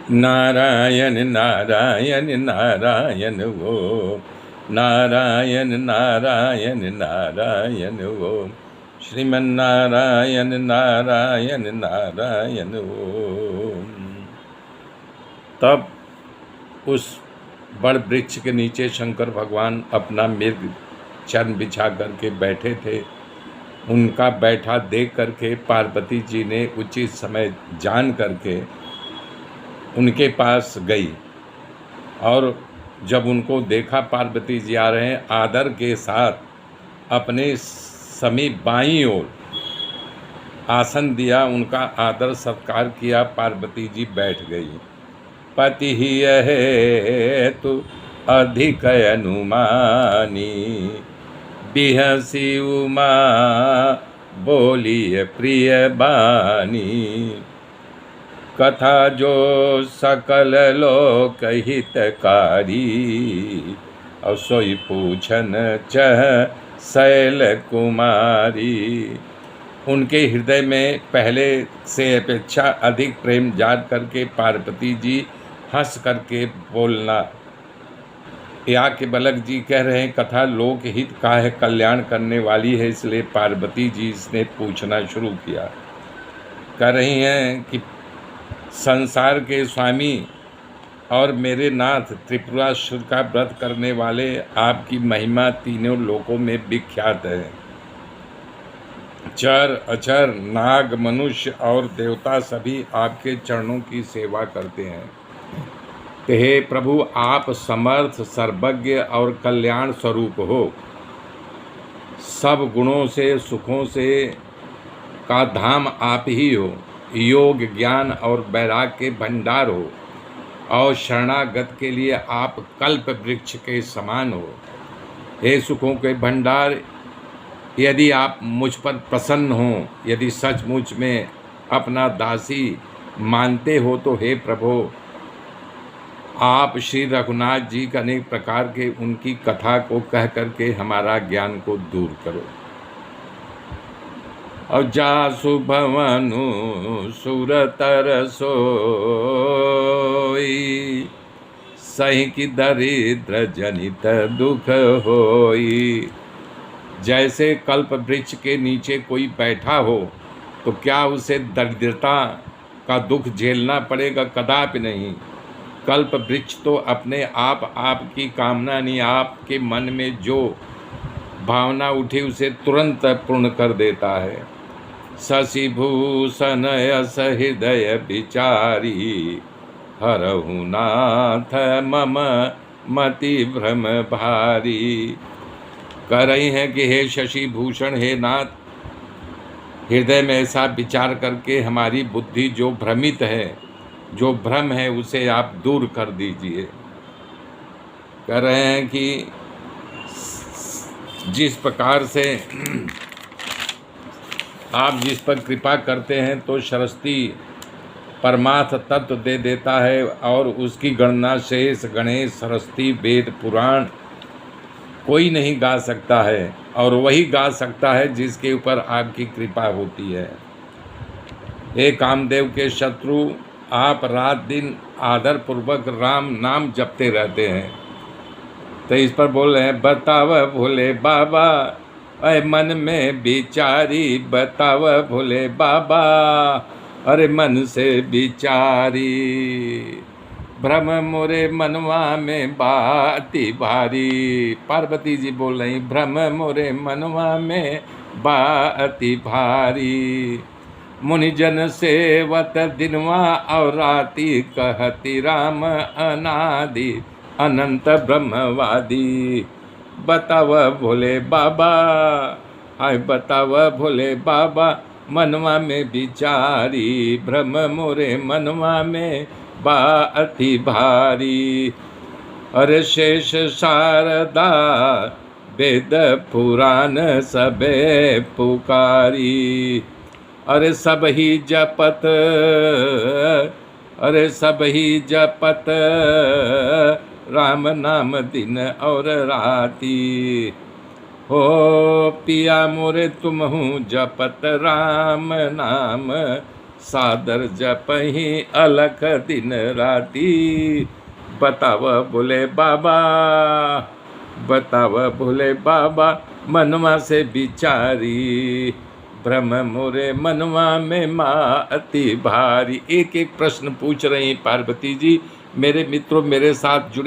नारायण नारायण नारायण ओम, नारायण नारायण नारायण ओम, श्रीमन्नारायण नारायण नारायण ओम। तब उस बड़ वृक्ष के नीचे शंकर भगवान अपना मृग चरण बिछा करके बैठे थे। उनका बैठा देख करके पार्वती जी ने उचित समय जान करके उनके पास गई, और जब उनको देखा पार्वती जी आ रहे हैं, आदर के साथ अपने समीप बाईं ओर आसन दिया, उनका आदर सत्कार किया। पार्वती जी बैठ गई। पति ही है तु अधिक अनुमानी, बिहसी उमा बोलिए प्रिय बानी, कथा जो सकल लोक हितकारी, और सोई पूछन चह शैल कुमारी। उनके हृदय में पहले से अपेक्षा अधिक प्रेम जाग करके पार्वती जी हंस करके बोलना। या के बलक जी कह रहे हैं कथा लोक हित का है, कल्याण करने वाली है, इसलिए पार्वती जी ने पूछना शुरू किया। कह रही हैं कि संसार के स्वामी और मेरे नाथ त्रिपुरासुर का व्रत करने वाले, आपकी महिमा तीनों लोकों में विख्यात है। चर अचर नाग मनुष्य और देवता सभी आपके चरणों की सेवा करते हैं। हे प्रभु, आप समर्थ सर्वज्ञ और कल्याण स्वरूप हो। सब गुणों से सुखों से का धाम आप ही हो। योग ज्ञान और वैराग्य के भंडार हो, और शरणागत के लिए आप कल्प वृक्ष के समान हो। हे सुखों के भंडार, यदि आप मुझ पर प्रसन्न हो, यदि सचमुच में अपना दासी मानते हो, तो हे प्रभु, आप श्री रघुनाथ जी का अनेक प्रकार के उनकी कथा को कह करके हमारा ज्ञान को दूर करो। और जासु भवनु सुरतर सोई, सही की दरिद्र जनित दुख होई। जैसे कल्प वृक्ष के नीचे कोई बैठा हो तो क्या उसे दरिद्रता का दुख झेलना पड़ेगा? कदापि नहीं। कल्प वृक्ष तो अपने आप आपकी कामना नहीं, आपके मन में जो भावना उठी उसे तुरंत पूर्ण कर देता है। शशि भूषण यस हृदय विचारी, हरहु नाथ मम मति भ्रम भारी। कह रही हैं कि हे शशि भूषण, हे नाथ, हृदय में ऐसा विचार करके हमारी बुद्धि जो भ्रमित है, जो भ्रम है, उसे आप दूर कर दीजिए। कह रहे हैं कि जिस प्रकार से आप जिस पर कृपा करते हैं तो सरस्वती परमार्थ तत्व दे देता है, और उसकी गणना शेष गणेश सरस्वती वेद पुराण कोई नहीं गा सकता है, और वही गा सकता है जिसके ऊपर आपकी कृपा होती है। हे कामदेव के शत्रु, आप रात दिन आदर पूर्वक राम नाम जपते रहते हैं, तो इस पर बोल रहे हैं बताव भोले बाबा, अरे मन में विचारी, बताव भोले बाबा, अरे मन से विचारी। भ्रम मोरे मनवा में बाती भारी। पार्वती जी बोल रही, भ्रम मोरे मनवा में बाती भारी। मुनिजन सेवत दिनवा और राति, कहती राम अनादि अनंत ब्रह्मवादी। बताव भोले बाबा, हाय बताव भोले बाबा, मनवा में विचारी, भ्रम मोरे मनवा में बाती भारी। अरे शेष शारदा वेद पुराण सबे पुकारी, अरे सब ही जपत, अरे सब ही जपत राम नाम दिन और राती। हो पिया मोरे तुम हूँ जपत राम नाम सादर जपहि अलख दिन राती। बताव भोले बाबा, बताव भोले बाबा, मनवा से बिचारी, भ्रम मोरे मनवा में माँ अति भारी। एक एक प्रश्न पूछ रही पार्वती जी। मेरे मित्रों, मेरे साथ जुड़े